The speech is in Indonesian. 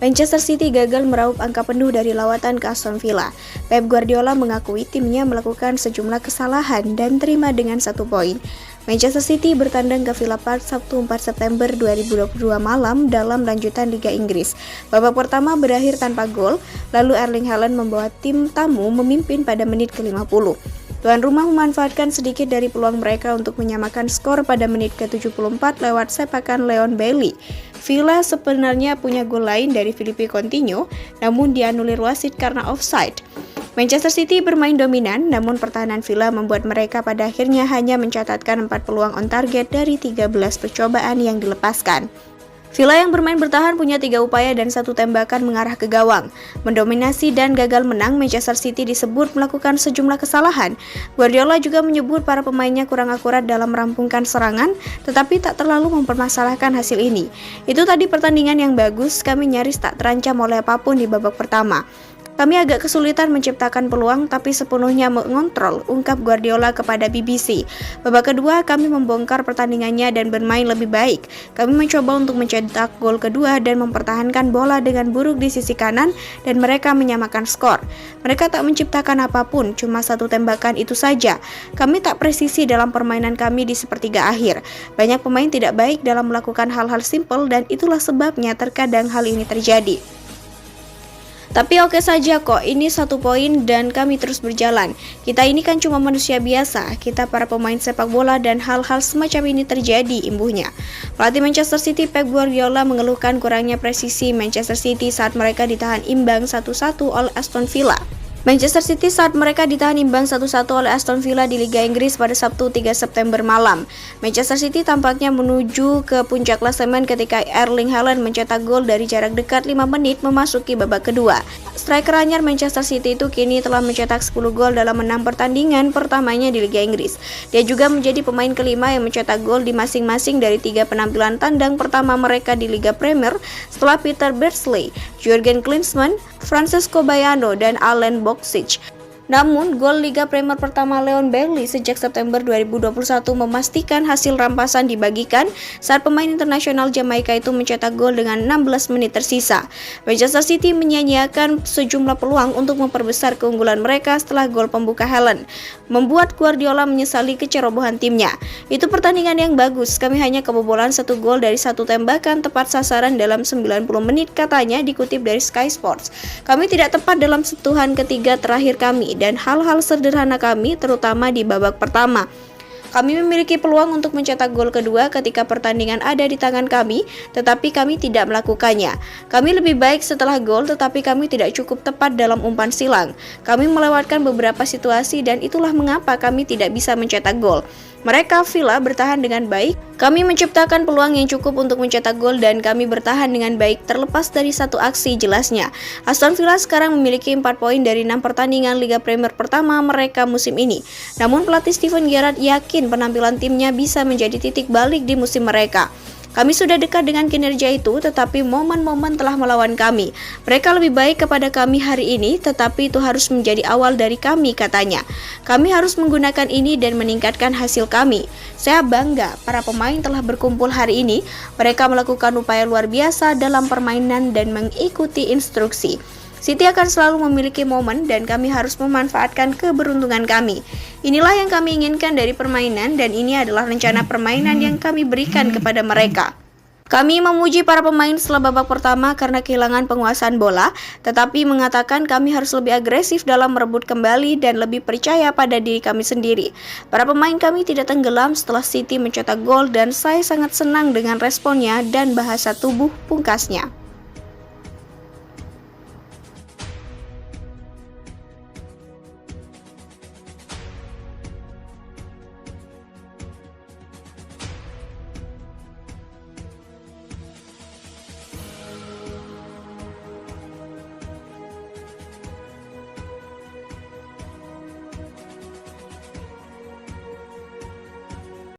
Manchester City gagal meraup angka penuh dari lawatan ke Aston Villa. Pep Guardiola mengakui timnya melakukan sejumlah kesalahan dan terima dengan 1 poin. Manchester City bertandang ke Villa Park Sabtu 4 September 2022 malam dalam lanjutan Liga Inggris. Babak pertama berakhir tanpa gol, lalu Erling Haaland membawa tim tamu memimpin pada menit ke-50. Tuan rumah memanfaatkan sedikit dari peluang mereka untuk menyamakan skor pada menit ke-74 lewat sepakan Leon Bailey. Villa sebenarnya punya gol lain dari Philippe Coutinho, namun dianulir wasit karena offside. Manchester City bermain dominan, namun pertahanan Villa membuat mereka pada akhirnya hanya mencatatkan 4 peluang on target dari 13 percobaan yang dilepaskan. Villa yang bermain bertahan punya 3 upaya dan 1 tembakan mengarah ke gawang. Mendominasi dan gagal menang, Manchester City disebut melakukan sejumlah kesalahan. Guardiola juga menyebut para pemainnya kurang akurat dalam merampungkan serangan, tetapi tak terlalu mempermasalahkan hasil ini. Itu tadi pertandingan yang bagus, kami nyaris tak terancam oleh apapun di babak pertama. Kami agak kesulitan menciptakan peluang tapi sepenuhnya mengontrol, ungkap Guardiola kepada BBC. Babak kedua kami membongkar pertandingannya dan bermain lebih baik. Kami mencoba untuk mencetak gol kedua dan mempertahankan bola dengan buruk di sisi kanan dan mereka menyamakan skor. Mereka tak menciptakan apapun, cuma 1 tembakan itu saja. Kami tak presisi dalam permainan kami di sepertiga akhir. Banyak pemain tidak baik dalam melakukan hal-hal simpel dan itulah sebabnya terkadang hal ini terjadi. Tapi oke saja kok, ini 1 poin dan kami terus berjalan. Kita ini kan cuma manusia biasa, kita para pemain sepak bola dan hal-hal semacam ini terjadi, imbuhnya. Pelatih Manchester City Pep Guardiola mengeluhkan kurangnya presisi Manchester City saat mereka ditahan imbang 1-1 oleh Aston Villa. Manchester City saat mereka ditahan imbang 1-1 oleh Aston Villa di Liga Inggris pada Sabtu 3 September malam. Manchester City tampaknya menuju ke puncak klasemen ketika Erling Haaland mencetak gol dari jarak dekat 5 menit memasuki babak kedua. Striker anyar Manchester City itu kini telah mencetak 10 gol dalam 6 pertandingan pertamanya di Liga Inggris. Dia juga menjadi pemain kelima yang mencetak gol di masing-masing dari 3 penampilan tandang pertama mereka di Liga Premier setelah Peter Beardsley, Jurgen Klinsmann, Francesco Baiano, dan Alen Boksic. Namun, gol Liga Premier pertama Leon Bailey sejak September 2021 memastikan hasil rampasan dibagikan saat pemain internasional Jamaika itu mencetak gol dengan 16 menit tersisa. Manchester City menyia-nyiakan sejumlah peluang untuk memperbesar keunggulan mereka setelah gol pembuka Haaland, membuat Guardiola menyesali kecerobohan timnya. Itu pertandingan yang bagus, kami hanya kebobolan 1 gol dari 1 tembakan tepat sasaran dalam 90 menit, katanya dikutip dari Sky Sports. Kami tidak tepat dalam sentuhan ketiga terakhir kami dan hal-hal sederhana kami, terutama di babak pertama. Kami memiliki peluang untuk mencetak gol kedua ketika pertandingan ada di tangan kami, tetapi kami tidak melakukannya. Kami lebih baik setelah gol, tetapi kami tidak cukup tepat dalam umpan silang. Kami melewatkan beberapa situasi dan itulah mengapa kami tidak bisa mencetak gol. Mereka Villa bertahan dengan baik. Kami menciptakan peluang yang cukup untuk mencetak gol dan kami bertahan dengan baik terlepas dari 1 aksi, jelasnya. Aston Villa sekarang memiliki 4 poin dari 6 pertandingan Liga Premier pertama mereka musim ini. Namun pelatih Steven Gerrard yakin penampilan timnya bisa menjadi titik balik di musim mereka. Kami sudah dekat dengan kinerja itu, tetapi momen-momen telah melawan kami. Mereka lebih baik kepada kami hari ini, tetapi itu harus menjadi awal dari kami, katanya. Kami harus menggunakan ini dan meningkatkan hasil kami. Saya bangga, para pemain telah berkumpul hari ini. Mereka melakukan upaya luar biasa dalam permainan dan mengikuti instruksi. City akan selalu memiliki momen dan kami harus memanfaatkan keberuntungan kami. Inilah yang kami inginkan dari permainan dan ini adalah rencana permainan yang kami berikan kepada mereka. Kami memuji para pemain setelah babak pertama karena kehilangan penguasaan bola, tetapi mengatakan kami harus lebih agresif dalam merebut kembali dan lebih percaya pada diri kami sendiri. Para pemain kami tidak tenggelam setelah City mencetak gol dan saya sangat senang dengan responnya dan bahasa tubuh, pungkasnya.